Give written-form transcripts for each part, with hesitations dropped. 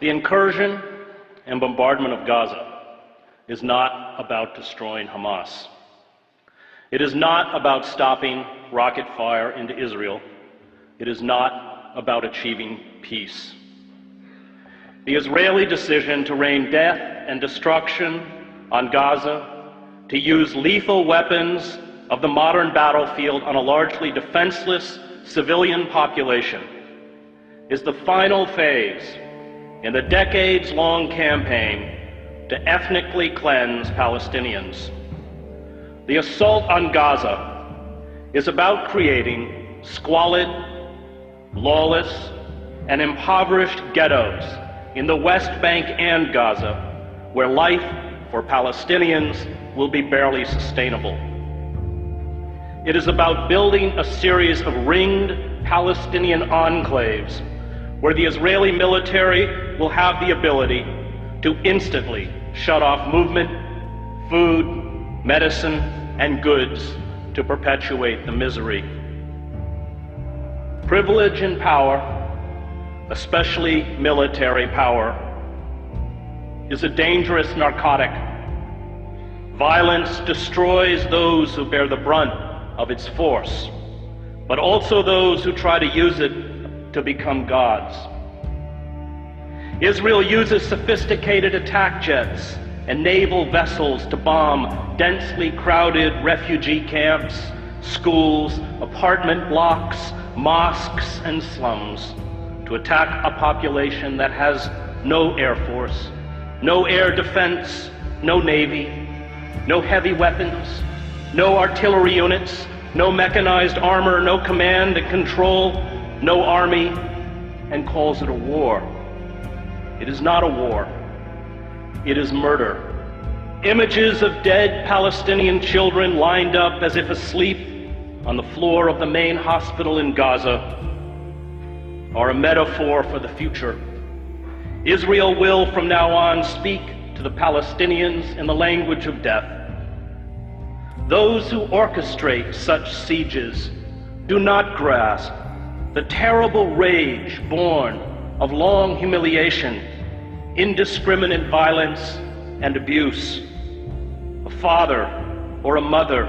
The incursion and bombardment of Gaza is not about destroying Hamas. It is not about stopping rocket fire into Israel. It is not about achieving peace. The Israeli decision to rain death and destruction on Gaza, to use lethal weapons of the modern battlefield on a largely defenseless civilian population, is the final phase in the decades-long campaign to ethnically cleanse Palestinians. The assault on Gaza is about creating squalid, lawless, and impoverished ghettos in the West Bank and Gaza, where life for Palestinians will be barely sustainable. It is about building a series of ringed Palestinian enclaves where the Israeli military will have the ability to instantly shut off movement, food, medicine, and goods to perpetuate the misery. Privilege and power, especially military power, is a dangerous narcotic. Violence destroys those who bear the brunt of its force, but also those who try to use it to become gods. Israel uses sophisticated attack jets and naval vessels to bomb densely crowded refugee camps, schools, apartment blocks, mosques, and slums, to attack a population that has no air force, no air defense, no navy, no heavy weapons, no artillery units, no mechanized armor, no command and control, no army, and calls it a war. It is not a war. It is murder. Images of dead Palestinian children lined up as if asleep on the floor of the main hospital in Gaza are a metaphor for the future. Israel will from now on speak to the Palestinians in the language of death. Those who orchestrate such sieges do not grasp the terrible rage born of long humiliation, indiscriminate violence, and abuse. A father or a mother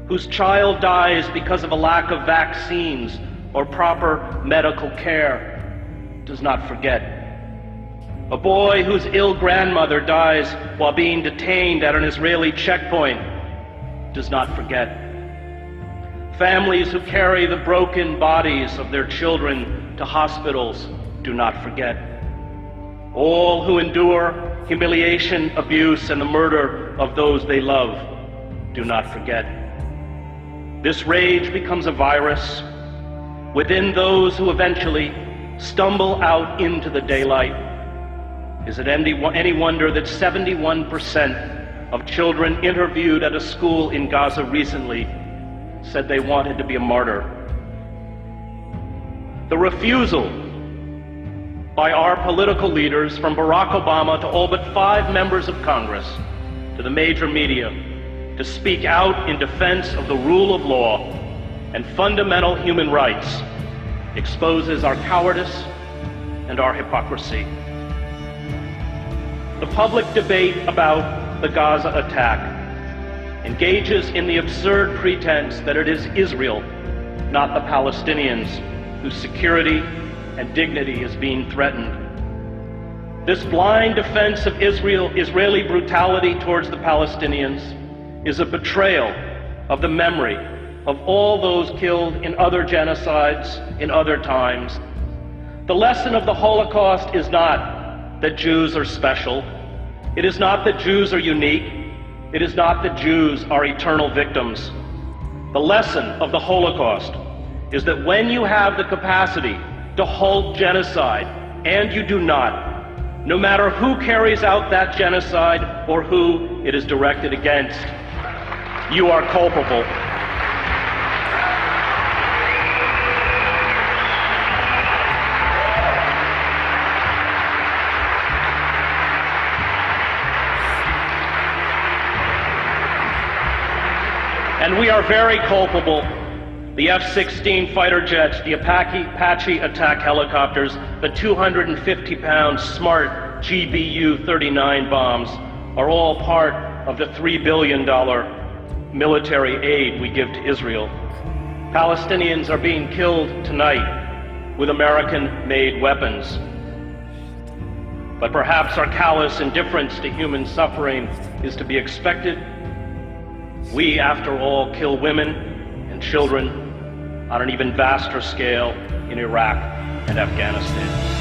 whose child dies because of a lack of vaccines or proper medical care does not forget. A boy whose ill grandmother dies while being detained at an Israeli checkpoint does not forget. Families who carry the broken bodies of their children to hospitals do not forget. All who endure humiliation, abuse, and the murder of those they love do not forget. This rage becomes a virus within those who eventually stumble out into the daylight. Is it any wonder that 71% of children interviewed at a school in Gaza recently said they wanted to be a martyr? The refusal by our political leaders, from Barack Obama to all but 5 members of Congress, to the major media, to speak out in defense of the rule of law and fundamental human rights, exposes our cowardice and our hypocrisy. The public debate about the Gaza attack engages in the absurd pretense that it is Israel, not the Palestinians, whose security and dignity is being threatened. This blind defense of Israeli brutality towards the Palestinians is a betrayal of the memory of all those killed in other genocides in other times. The lesson of the Holocaust is not that Jews are special. It is not that Jews are unique. It is not that Jews are eternal victims. The lesson of the Holocaust is that when you have the capacity to halt genocide, and you do not, no matter who carries out that genocide or who it is directed against, you are culpable. And we are very culpable The F-16 fighter jets, the Apache attack helicopters, the 250-pound smart GBU-39 bombs are all part of the $3 billion military aid we give to Israel. Palestinians are being killed tonight with American-made weapons. But perhaps our callous indifference to human suffering is to be expected. We, after all, kill women and children on an even vaster scale in Iraq and Afghanistan.